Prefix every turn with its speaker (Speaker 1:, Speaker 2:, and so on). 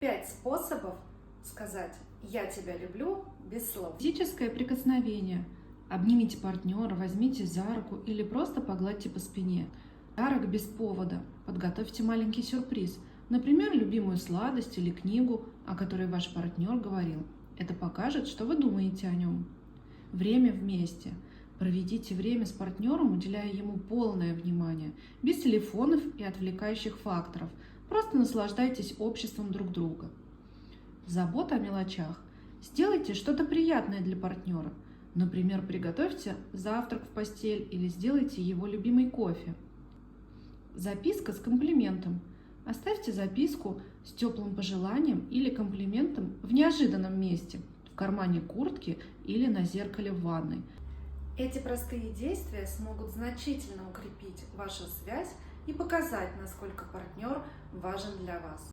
Speaker 1: 5 способов сказать «я тебя люблю» без слов.
Speaker 2: Физическое прикосновение. Обнимите партнера, возьмите за руку или просто погладьте по спине. Подарок без повода. Подготовьте маленький сюрприз. Например, любимую сладость или книгу, о которой ваш партнер говорил. Это покажет, что вы думаете о нем. Время вместе. Проведите время с партнером, уделяя ему полное внимание, без телефонов и отвлекающих факторов. Просто наслаждайтесь обществом друг друга. Забота о мелочах. Сделайте что-то приятное для партнера. Например, приготовьте завтрак в постель или сделайте его любимый кофе. Записка с комплиментом. Оставьте записку с теплым пожеланием или комплиментом в неожиданном месте, в кармане куртки или на зеркале в ванной.
Speaker 1: Эти простые действия смогут значительно укрепить вашу связь и показать, насколько партнер важен для вас.